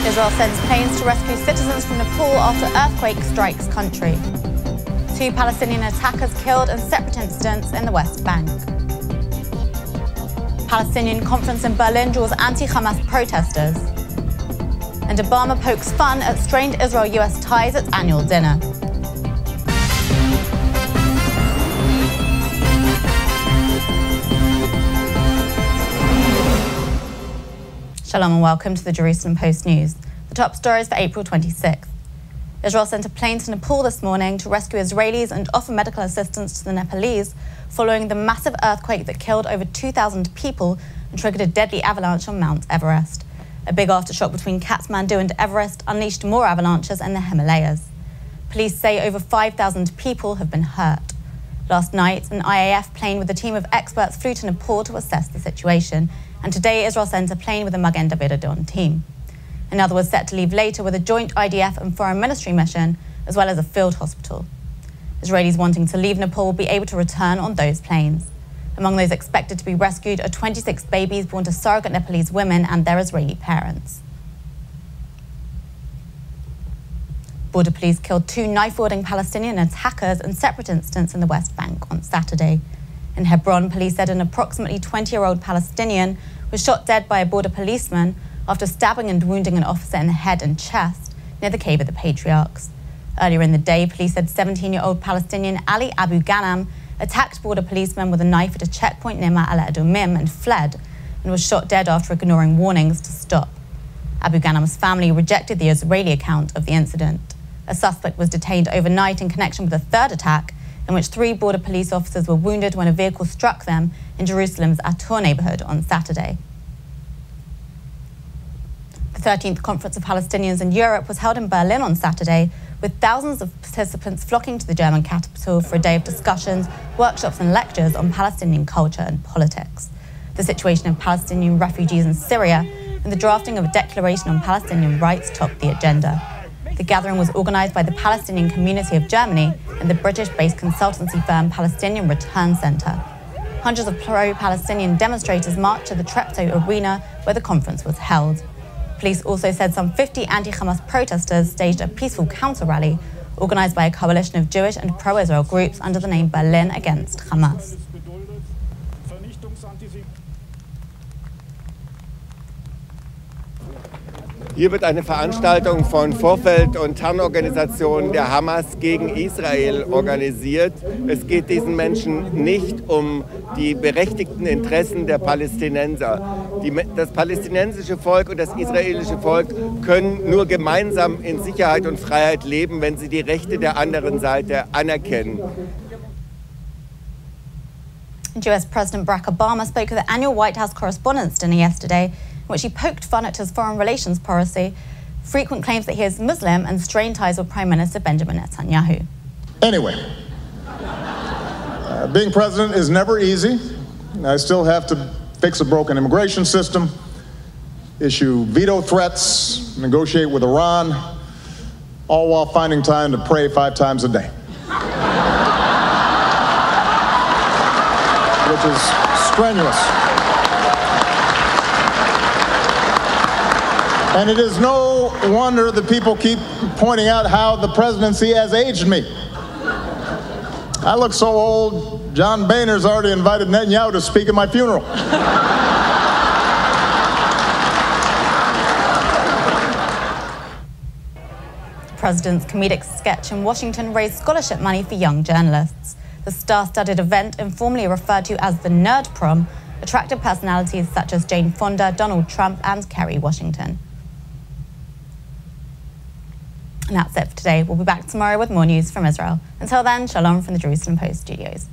Israel sends planes to rescue citizens from Nepal after earthquake strikes country. 2 Palestinian attackers killed in separate incidents in the West Bank. Palestinian conference in Berlin draws anti-Hamas protesters. And Obama pokes fun at strained Israel-US ties at annual dinner. Shalom and welcome to the Jerusalem Post News. The top stories for April 26th. Israel sent a plane to Nepal this morning to rescue Israelis and offer medical assistance to the Nepalese following the massive earthquake that killed over 2,000 people and triggered a deadly avalanche on Mount Everest. A big aftershock between Kathmandu and Everest unleashed more avalanches in the Himalayas. Police say over 5,000 people have been hurt. Last night, an IAF plane with a team of experts flew to Nepal to assess the situation, and today Israel sent a plane with a Magen David Adon team. Another was set to leave later with a joint IDF and foreign ministry mission, as well as a field hospital. Israelis wanting to leave Nepal will be able to return on those planes. Among those expected to be rescued are 26 babies born to surrogate Nepalese women and their Israeli parents. Border police killed 2 knife-wielding Palestinian attackers in separate incidents in the West Bank on Saturday. In Hebron, police said an approximately 20-year-old Palestinian was shot dead by a border policeman after stabbing and wounding an officer in the head and chest near the Cave of the Patriarchs. Earlier in the day, police said 17-year-old Palestinian Ali Abu Ghanam attacked border policemen with a knife at a checkpoint near Ma'ale Adumim and fled, and was shot dead after ignoring warnings to stop. Abu Ghanam's family rejected the Israeli account of the incident. A suspect was detained overnight in connection with a third attack, in which 3 border police officers were wounded when a vehicle struck them in Jerusalem's Atur neighborhood on Saturday. The 13th Conference of Palestinians in Europe was held in Berlin on Saturday, with thousands of participants flocking to the German capital for a day of discussions, workshops and lectures on Palestinian culture and politics. The situation of Palestinian refugees in Syria and the drafting of a declaration on Palestinian rights topped the agenda. The gathering was organised by the Palestinian Community of Germany and the British-based consultancy firm Palestinian Return Centre. Hundreds of pro-Palestinian demonstrators marched to the Treptow Arena where the conference was held. Police also said some 50 anti-Hamas protesters staged a peaceful counter-rally organised by a coalition of Jewish and pro-Israel groups under the name Berlin Against Hamas. Hier wird eine Veranstaltung von Vorfeld- und Tarnorganisationen der Hamas gegen Israel organisiert. Es geht diesen Menschen nicht um die berechtigten Interessen der Palästinenser. Das palästinensische Volk und das israelische Volk können nur gemeinsam in Sicherheit und Freiheit leben, wenn sie die Rechte der anderen Seite anerkennen. US President Barack Obama spoke at the annual White House Correspondents' Dinner yesterday, in which he poked fun at his foreign relations policy, frequent claims that he is Muslim, and strained ties with Prime Minister Benjamin Netanyahu. Anyway, being president is never easy. I still have to fix a broken immigration system, issue veto threats, negotiate with Iran, all while finding time to pray 5 times a day. Which is strenuous. And it is no wonder that people keep pointing out how the presidency has aged me. I look so old, John Boehner's already invited Netanyahu to speak at my funeral. The president's comedic sketch in Washington raised scholarship money for young journalists. The star-studded event, informally referred to as the Nerd Prom, attracted personalities such as Jane Fonda, Donald Trump, and Kerry Washington. And that's it for today. We'll be back tomorrow with more news from Israel. Until then, shalom from the Jerusalem Post studios.